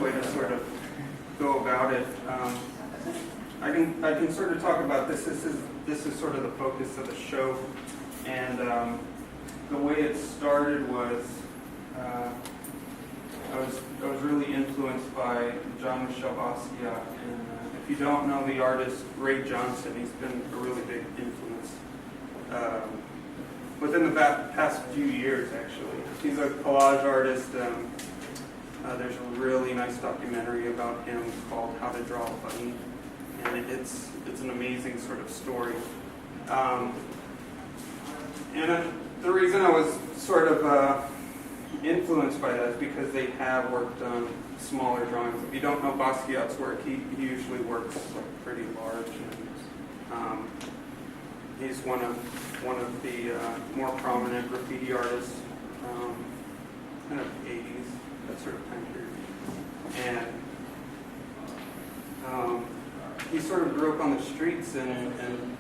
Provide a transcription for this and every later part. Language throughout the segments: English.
way to sort of go about it. I can sort of talk about this. This is sort of the focus of the show, and the way it started was I was really influenced by Jean-Michel Basquiat, and if you don't know the artist Ray Johnson, he's been a really big influence within the past few years, actually. He's a collage artist. There's a really nice documentary about him called How to Draw a Bunny, and it's an amazing sort of story. The reason I was sort of influenced by that is because they have worked on smaller drawings. If you don't know Basquiat's work, he usually works like pretty large, and he's one of the more prominent graffiti artists, kind of 80s, that sort of time period. And he sort of grew up on the streets and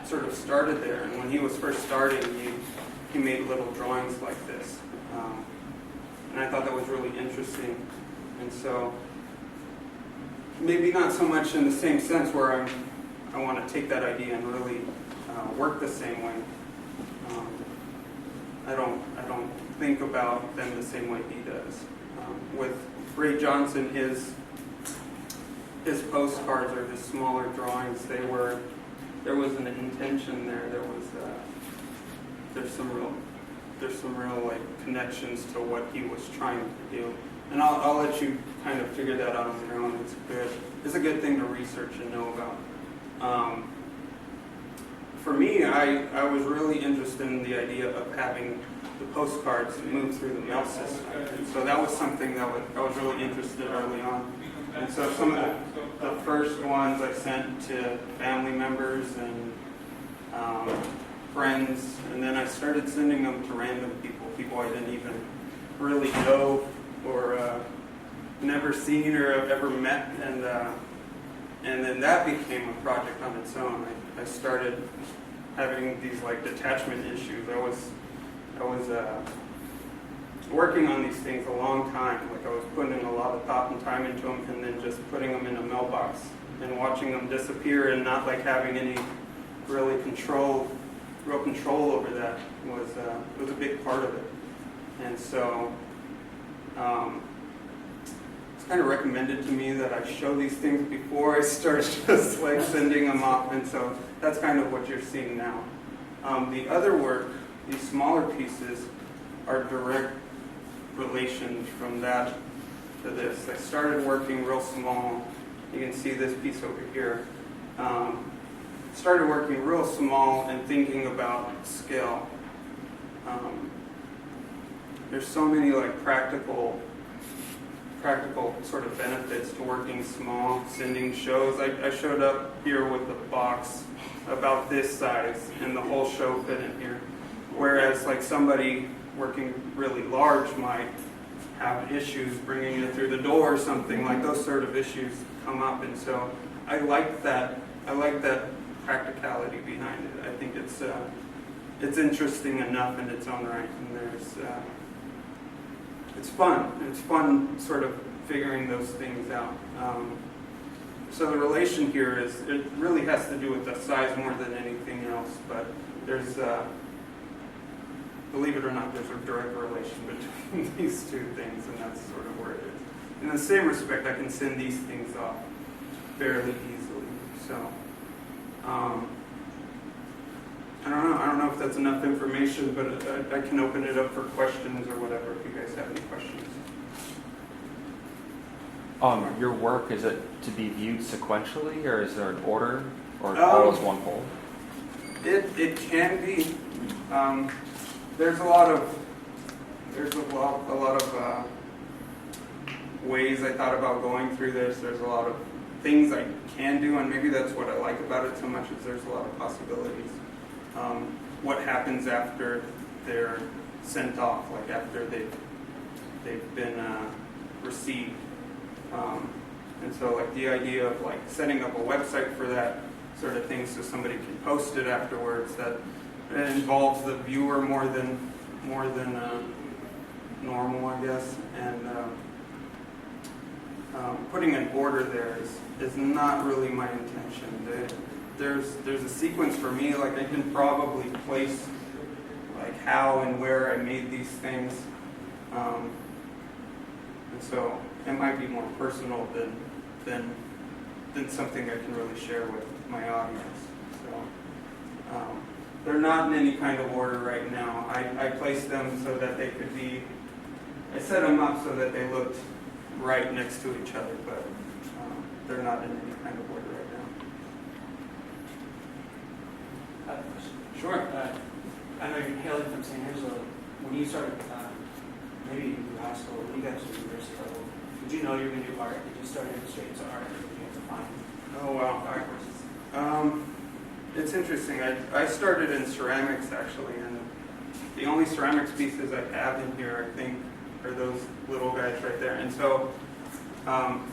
sort of started there. And when he was first starting, he made little drawings like this. And I thought that was really interesting. And so, maybe not so much in the same sense where I want to take that idea and really work the same way. I don't think about them the same way he does. With Ray Johnson, his postcards or his smaller drawings, there was an intention there. There's some real like connections to what he was trying to do. And I'll let you kind of figure that out on your own. It's a good thing to research and know about. For me, I was really interested in the idea of having the postcards move through the mail system. And so that was something that I was really interested in early on. And so some of the first ones I sent to family members and friends, and then I started sending them to random people I didn't even really know or never seen or ever met, and then that became a project on its own. I started having these like detachment issues. I was working on these things a long time. Like I was putting in a lot of thought and time into them, and then just putting them in a mailbox and watching them disappear, and not like having any real control over that was a big part of it. And so it's kind of recommended to me that I show these things before I start just like sending them off, and so that's kind of what you're seeing now. The other work, these smaller pieces, are direct relations from that to this. I started working real small. You can see this piece over here. Started working real small and thinking about scale. There's so many like practical sort of benefits to working small, sending shows. I showed up here with a box about this size, and the whole show fit in here. Whereas like somebody working really large might have issues bringing it through the door or something. Like those sort of issues come up, and so I like that practicality behind it. I think it's interesting enough in its own right, and it's fun. It's fun sort of figuring those things out. So the relation here is, it really has to do with the size more than anything else, but there's, believe it or not, there's a direct relation between these two things, and that's sort of where it is. In the same respect, I can send these things off fairly easily. So, I don't know if that's enough information, but I can open it up for questions or whatever if you guys have any questions. Your work, is it to be viewed sequentially, or is there an order, or always one whole? It can be. There's a lot of ways I thought about going through this. There's a lot of things I can do, and maybe that's what I like about it so much, is there's a lot of possibilities. What happens after they're sent off, like after they've been received. And so like the idea of like setting up a website for that sort of thing so somebody can post it afterwards, that it involves the viewer more than normal, I guess. And putting an order there is not really my intention. There's a sequence for me, like I can probably place like how and where I made these things, and so it might be more personal than something I can really share with my audience. So they're not in any kind of order right now. I placed them so that they could be, I set them up so that they looked right next to each other, but they're not in any kind of order right now. I have a question. Sure. I know you're hailing from San Angelo. When you started, maybe in high school, when you got to university level, did you know you were going to do art? Did you start straight into art, or did you have to find Oh wow. art courses? It's interesting. I started in ceramics actually, and the only ceramics pieces I have in here, I think, are those little guys right there. And so,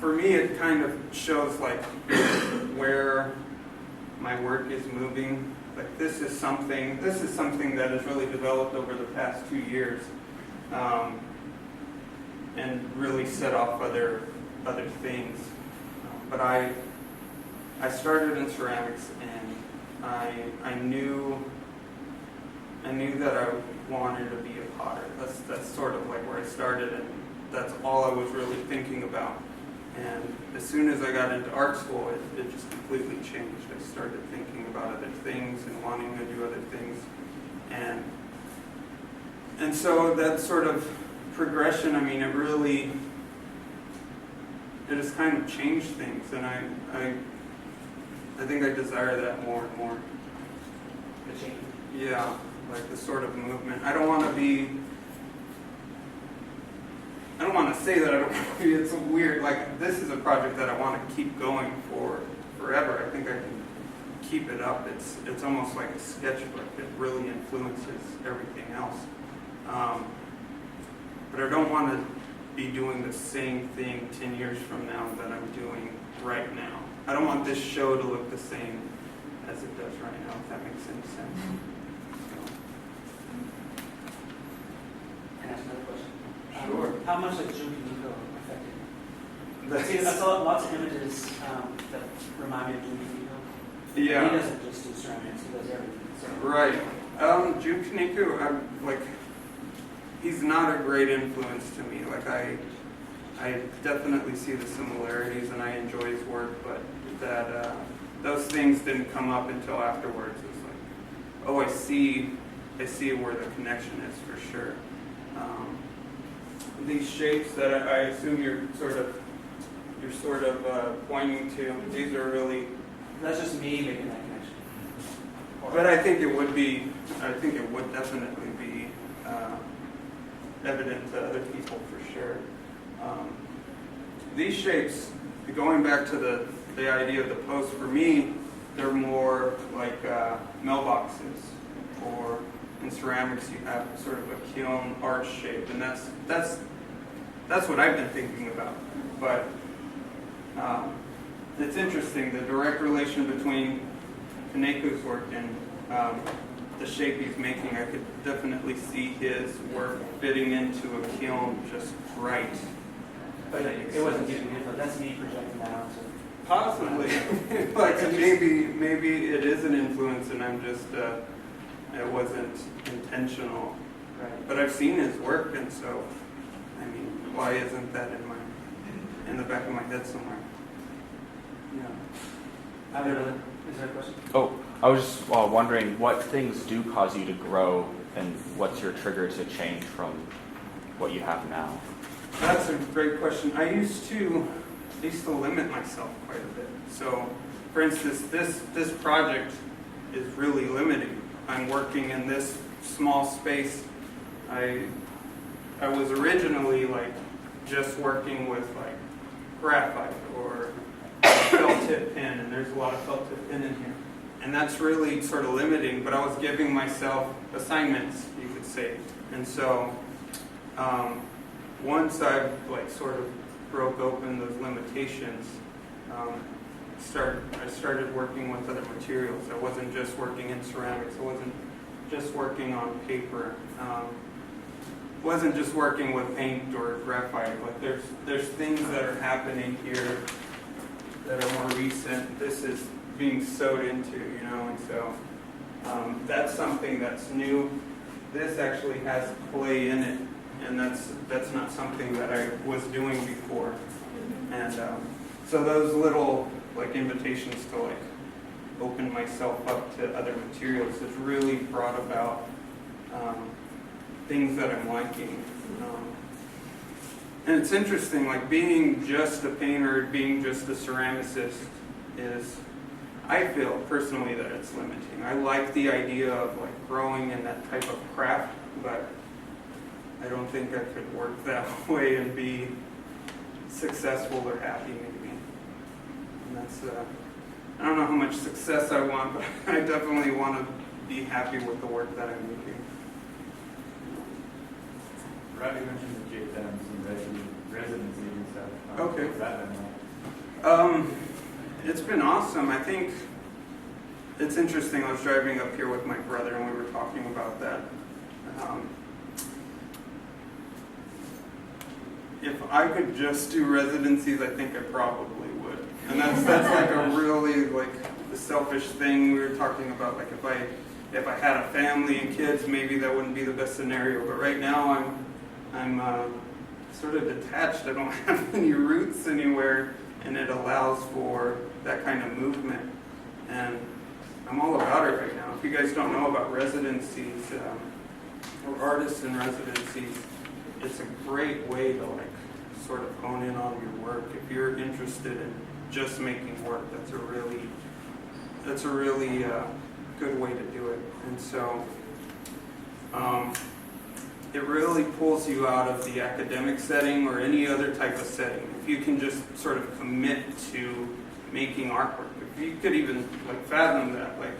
for me, it kind of shows like where my work is moving. Like this is something that has really developed over the past 2 years, and really set off other things. But I started in ceramics, and I knew that I wanted to be a potter. That's sort of like where I started, and that's all I was really thinking about. And as soon as I got into art school, it just completely changed. I started thinking about other things and wanting to do other things, and so that sort of progression, I mean, it just kind of changed things, and I think I desire that more and more. The change? Yeah, like the sort of movement. I don't want to say that I don't want to be, it's weird, like this is a project that I want to keep going for forever. I think I can keep it up. It's almost like a sketchbook. It really influences everything else. But I don't want to be doing the same thing 10 years from now that I'm doing right now. I don't want this show to look the same as it does right now, if that makes any sense. Can I ask another question? Sure. How much like Jun Kaneko affected? That's- See, that's lots of images that remind me of Jun Kaneko. Yeah. He doesn't just do ceramics; he does everything. So. Right. Jun Kaneko, he's not a great influence to me. Like I definitely see the similarities, and I enjoy his work, but those things didn't come up until afterwards. It's like, oh, I see where the connection is for sure. These shapes that I assume you're sort of pointing to, these are really. That's just me making that connection. But I think it would definitely be evident to other people for sure. These shapes, going back to the idea of the post, for me, they're more like mailboxes, or in ceramics you have sort of a kiln arch shape, and that's what I've been thinking about. But it's interesting, the direct relation between Kaneko's work and the shape he's making. I could definitely see his work fitting into a kiln just right. But it wasn't giving me info. That's me projecting that out. Possibly. Like maybe it is an influence, and I'm just it wasn't intentional. Right. But I've seen his work, and so I mean, why isn't that in the back of my head somewhere? Yeah. Is there a question? Oh, I was just wondering what things do cause you to grow, and what's your trigger to change from what you have now? That's a great question. I used to limit myself quite a bit. So, for instance, this project is really limiting. I'm working in this small space. I was originally just working with graphite or felt tip pen, and there's a lot of felt tip pen in here. And that's really sort of limiting, but I was giving myself assignments, you could say. And so once I sort of broke open those limitations, I started working with other materials. I wasn't just working in ceramics. I wasn't just working on paper. wasn't just working with paint or graphite. Like there's things that are happening here that are more recent. This is being sewed into, and so that's something that's new. This actually has clay in it, and that's not something that I was doing before. And so those little like invitations to like open myself up to other materials has really brought about things that I'm liking. And it's interesting, like being just a painter, being just a ceramicist is, I feel personally that it's limiting. I like the idea of like growing in that type of craft, but I don't think I could work that way and be successful or happy maybe. And that's, I don't know how much success I want, but I definitely want to be happy with the work that I'm making. Robbie mentioned that you've done some residency and stuff. Okay. What's that been like? It's been awesome. I think it's interesting. I was driving up here with my brother and we were talking about that. If I could just do residencies, I think I probably would. And that's like a really like a selfish thing. We were talking about like if I had a family and kids, maybe that wouldn't be the best scenario. But right now I'm sort of detached. I don't have any roots anywhere, and it allows for that kind of movement. And I'm all about it right now. If you guys don't know about residencies or artists in residencies, it's a great way to like sort of hone in on your work. If you're interested in just making work, that's a really good way to do it. And so it really pulls you out of the academic setting or any other type of setting. If you can just sort of commit to making artwork, if you could even like fathom that, like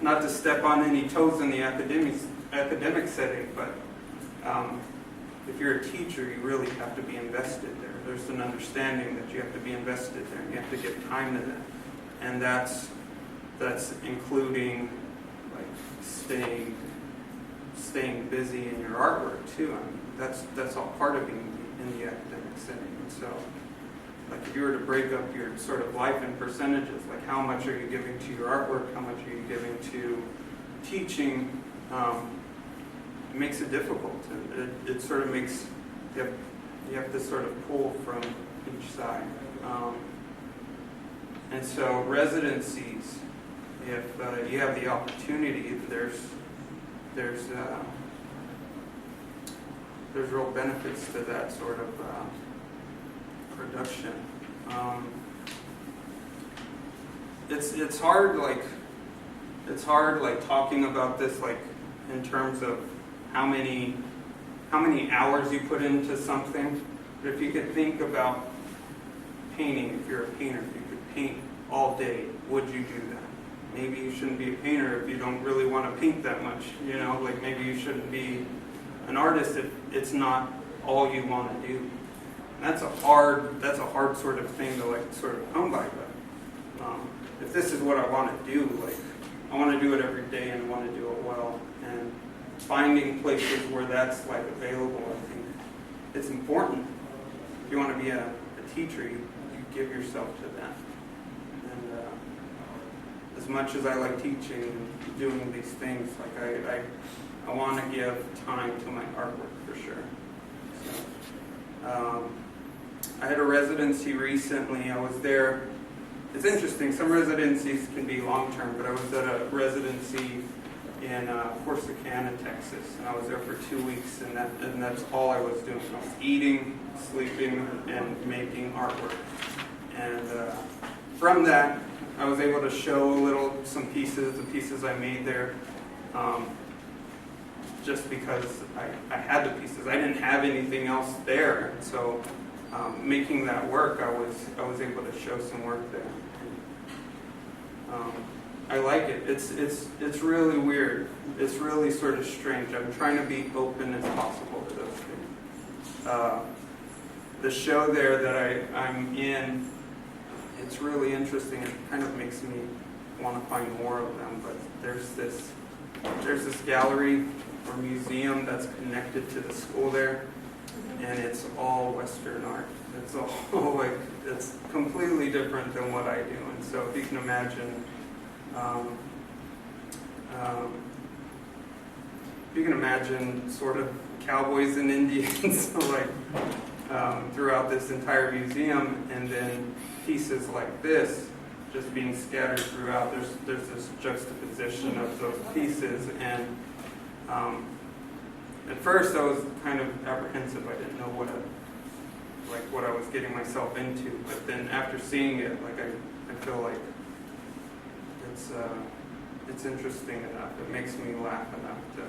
not to step on any toes in the academic setting, but if you're a teacher, you really have to be invested there. There's an understanding that you have to be invested there, and you have to give time to that, and that's including like staying busy in your artwork too. I mean, that's all part of being in the academic setting. And so, like if you were to break up your sort of life in percentages, like how much are you giving to your artwork, how much are you giving to teaching, it makes it difficult. It sort of makes you have to sort of pull from each side. And so residencies, if you have the opportunity, there's real benefits to that sort of production. It's hard like talking about this like in terms of how many hours you put into something. But if you could think about painting, if you're a painter, if you could paint all day, would you do that? Maybe you shouldn't be a painter if you don't really want to paint that much, like maybe you shouldn't be an artist if it's not all you want to do. And that's a hard sort of thing to like sort of come by, but if this is what I want to do, like I want to do it every day and I want to do it well, and finding places where that's like available, I think it's important. If you want to be a teacher, you give yourself to that. And as much as I like teaching and doing these things, like I want to give time to my artwork for sure. So, I had a residency recently. I was there. It's interesting. Some residencies can be long-term, but I was at a residency in Corsicana, Texas, and I was there for 2 weeks, and that's all I was doing. I was eating, sleeping, and making artwork. And from that, I was able to show some pieces, the pieces I made there, just because I had the pieces. I didn't have anything else there, and so making that work, I was able to show some work there. I like it. It's really weird. It's really sort of strange. I'm trying to be open as possible to those things. The show there that I'm in, it's really interesting. It kind of makes me want to find more of them. But there's this there's this gallery or museum that's connected to the school there, and it's all Western art. It's all like, it's completely different than what I do. And so if you can imagine, sort of cowboys and Indians like throughout this entire museum, and then pieces like this just being scattered throughout. There's this juxtaposition of those pieces, and at first I was kind of apprehensive. I didn't know what I was getting myself into, but then after seeing it, like I feel like it's interesting enough. It makes me laugh enough to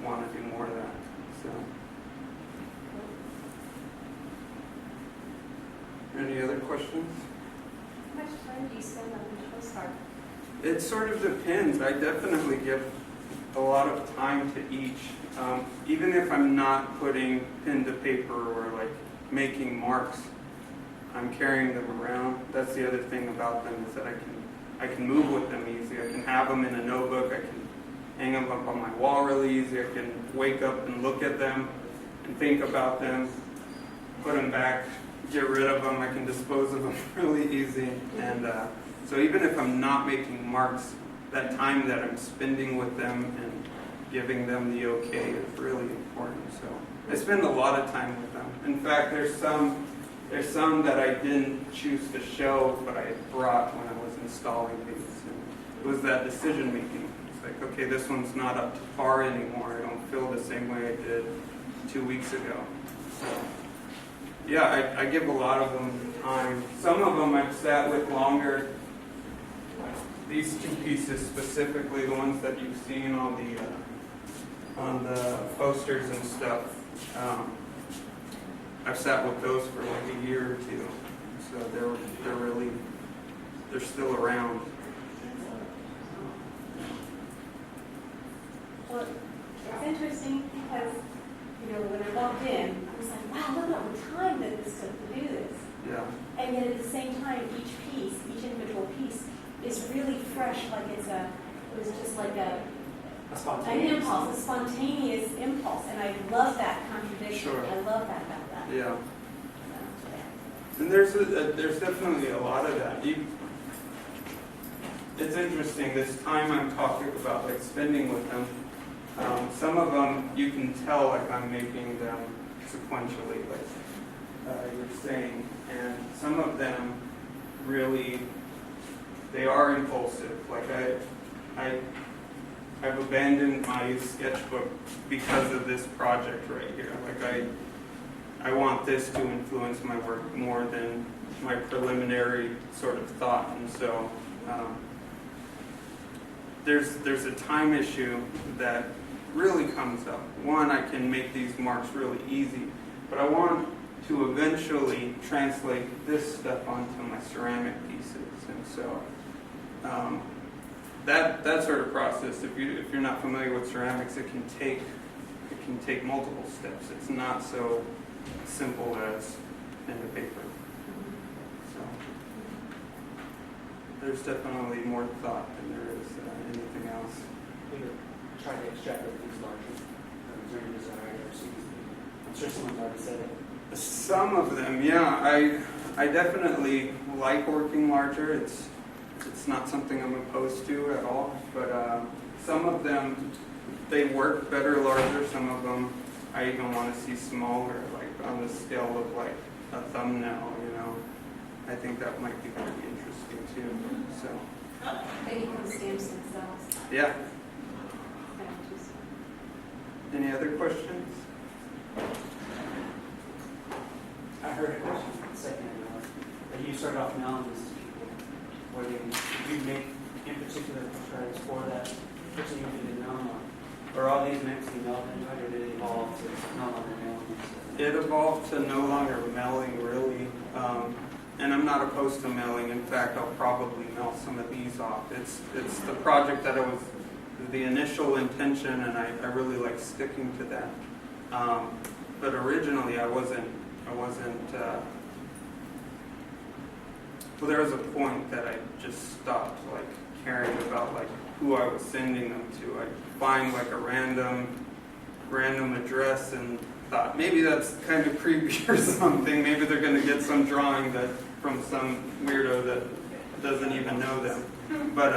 want to do more of that. So, any other questions? How much time do you spend on each postcard? It sort of depends. I definitely give a lot of time to each. Even if I'm not putting pen to paper or like making marks, I'm carrying them around. That's the other thing about them, is that I can move with them easy. I can have them in a notebook. I can hang them up on my wall really easy. I can wake up and look at them and think about them, put them back, get rid of them. I can dispose of them really easy. And so even if I'm not making marks, that time that I'm spending with them and giving them the okay is really important. So I spend a lot of time with them. In fact, there's some that I didn't choose to show, but I brought when I was installing these. And it was that decision making. It's like, okay, this one's not up to par anymore. I don't feel the same way I did 2 weeks ago. So yeah, I give a lot of them time. Some of them I've sat with longer. These two pieces specifically, the ones that you've seen on the posters and stuff, I've sat with those for like a year or two. So they're still around. Well, it's interesting because, when I walked in, I was like, wow, look at all the time that this took to do this. Yeah. And yet at the same time, each individual piece is really fresh, like it was just like an impulse, a spontaneous impulse. And I love that contradiction. Sure. I love that about that. Yeah. And there's definitely a lot of that. It's interesting, this time I'm talking about, like, spending with them. Some of them, you can tell, like, I'm making them sequentially, like you're saying. And some of them really, they are impulsive. Like, I've abandoned my sketchbook because of this project right here. Like, I want this to influence my work more than my preliminary sort of thought. And so there's a time issue that really comes up. One, I can make these marks really easy, but I want to eventually translate this stuff onto my ceramic pieces. And so that sort of process, if you're not familiar with ceramics, it can take multiple steps. It's not so simple as pen to paper. So there's definitely more thought than there is anything else. Try to extrapolate things larger. Is there any desire or seems I'm sure someone's already said it. Some of them, yeah. I definitely like working larger. It's not something I'm opposed to at all. But some of them, they work better larger. Some of them, I even want to see smaller, like on the scale of like a thumbnail. I think that might be pretty interesting too. So They become stamps themselves. yeah. Kind of interesting. Any other questions? I heard a question a second ago that you started off mailing this to people. Where did you make in particular postcards for that person you didn't know? Or all these meant to be mailed in, or did it evolve to no longer mailing? It evolved to no longer mailing, really. And I'm not opposed to mailing. In fact, I'll probably mail some of these off. It's the project that was the initial intention, and I really like sticking to that. But originally, I wasn't. Well, there was a point that I just stopped like caring about like who I was sending them to. I'd find like a random address and thought maybe that's kind of creepy or something. Maybe they're going to get some drawing that from some weirdo that doesn't even know them. But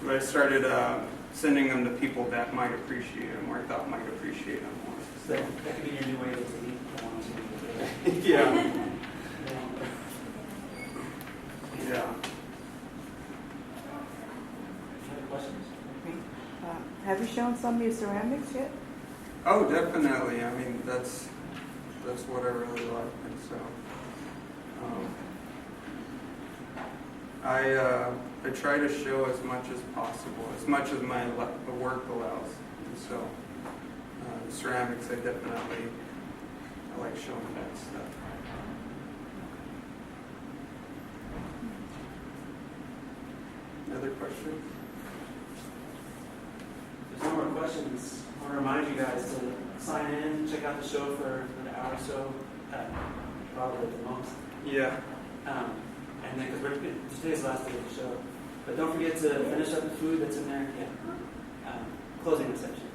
I started sending them to people that might appreciate them or I thought might appreciate them more. So that could be your new way to meet someone. Yeah. Yeah. Any other questions? Have you shown some of your ceramics yet? Oh, definitely. I mean, that's what I really like. And so, I try to show as much as possible, as much as my work allows. And so, ceramics, I like showing that stuff. Other questions? If there's no more questions, I want to remind you guys to sign in, check out the show for an hour or so, probably at the most. Yeah. And then, because today's the last day of the show. But don't forget to finish up the food that's in there. Yeah. Closing reception.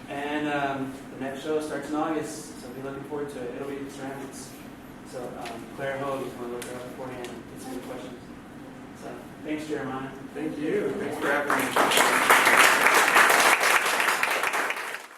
And the next show starts in August, so be looking forward to it. It'll be ceramics. So Claire Ho, you want to look her up beforehand, get some good questions. So thanks, Jeremiah. Thank you. Thanks for having me.